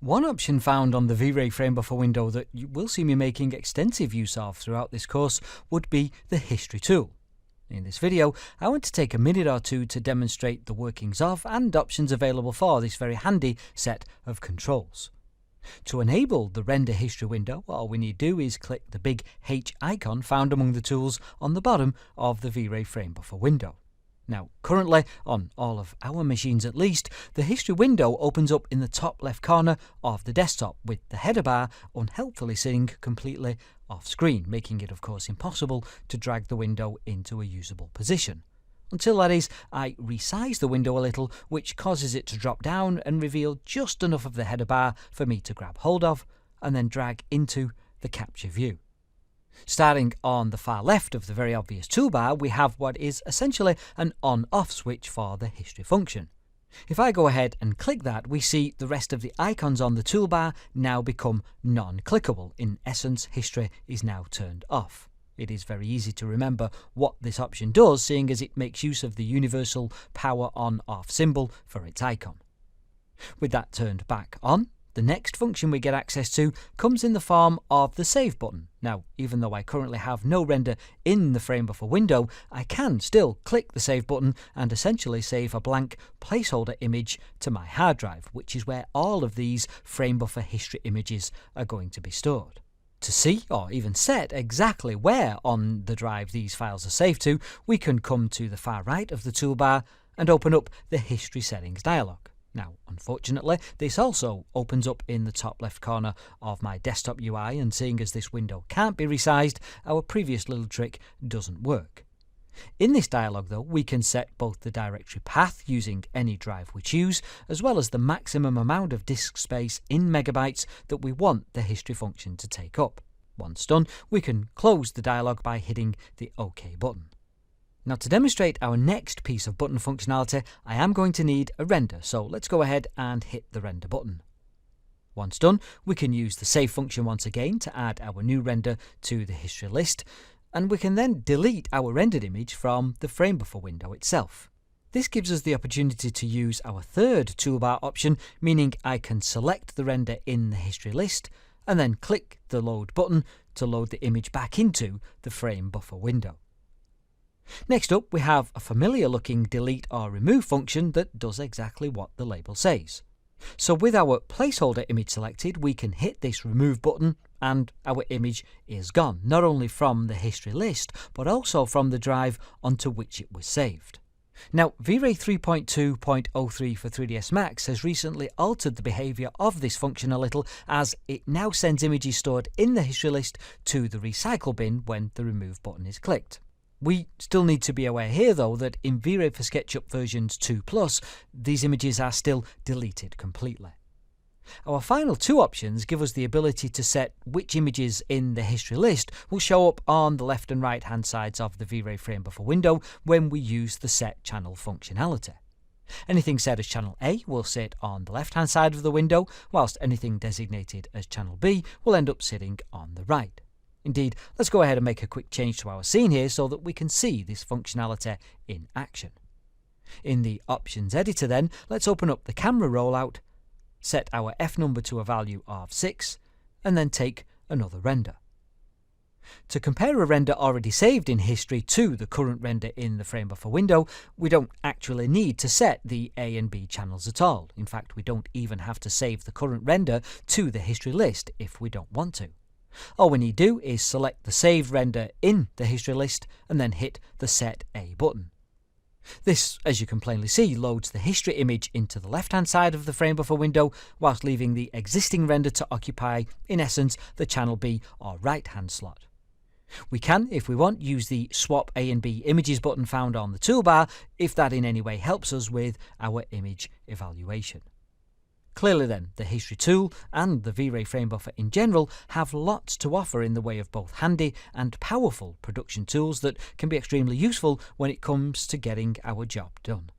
One option found on the V-Ray frame buffer window that you will see me making extensive use of throughout this course would be the history tool. In this video, I want to take a minute or two to demonstrate the workings of and options available for this very handy set of controls. To enable the render history window, all we need to do is click the big H icon found among the tools on the bottom of the V-Ray frame buffer window. Now, currently, on all of our machines at least, the history window opens up in the top left corner of the desktop, with the header bar unhelpfully sitting completely off screen, making it of course impossible to drag the window into a usable position. Until that is, I resize the window a little, which causes it to drop down and reveal just enough of the header bar for me to grab hold of, and then drag into the capture view. Starting on the far left of the very obvious toolbar, we have what is essentially an on-off switch for the history function. If I go ahead and click that, we see the rest of the icons on the toolbar now become non-clickable. In essence, history is now turned off. It is very easy to remember what this option does, seeing as it makes use of the universal power on-off symbol for its icon. With that turned back on, the next function we get access to comes in the form of the Save button. Now, even though I currently have no render in the frame buffer window, I can still click the Save button and essentially save a blank placeholder image to my hard drive, which is where all of these frame buffer history images are going to be stored. To see, or even set exactly where on the drive these files are saved to, we can come to the far right of the toolbar and open up the History Settings dialog. Now, unfortunately, this also opens up in the top left corner of my desktop UI, and seeing as this window can't be resized, our previous little trick doesn't work. In this dialog, though, we can set both the directory path using any drive we choose, as well as the maximum amount of disk space in megabytes that we want the history function to take up. Once done, we can close the dialog by hitting the OK button. Now, to demonstrate our next piece of button functionality, I am going to need a render, so let's go ahead and hit the render button. Once done, we can use the save function once again to add our new render to the history list, and we can then delete our rendered image from the frame buffer window itself. This gives us the opportunity to use our third toolbar option, meaning I can select the render in the history list and then click the load button to load the image back into the frame buffer window. Next up, we have a familiar looking delete or remove function that does exactly what the label says. So with our placeholder image selected, we can hit this remove button and our image is gone, not only from the history list, but also from the drive onto which it was saved. Now, V-Ray 3.2.03 for 3ds Max has recently altered the behavior of this function a little, as it now sends images stored in the history list to the recycle bin when the remove button is clicked. We still need to be aware here, though, that in V-Ray for SketchUp versions 2+, these images are still deleted completely. Our final two options give us the ability to set which images in the history list will show up on the left and right hand sides of the V-Ray frame buffer window when we use the set channel functionality. Anything set as channel A will sit on the left hand side of the window, whilst anything designated as channel B will end up sitting on the right. Indeed, let's go ahead and make a quick change to our scene here so that we can see this functionality in action. In the options editor then, let's open up the camera rollout, set our F number to a value of 6, and then take another render. To compare a render already saved in history to the current render in the frame buffer window, we don't actually need to set the A and B channels at all. In fact, we don't even have to save the current render to the history list if we don't want to. All we need to do is select the saved render in the history list and then hit the Set A button. This, as you can plainly see, loads the history image into the left-hand side of the frame buffer window, whilst leaving the existing render to occupy, in essence, the channel B or right-hand slot. We can, if we want, use the Swap A and B Images button found on the toolbar, if that in any way helps us with our image evaluation. Clearly then, the history tool and the V-Ray frame buffer in general have lots to offer in the way of both handy and powerful production tools that can be extremely useful when it comes to getting our job done.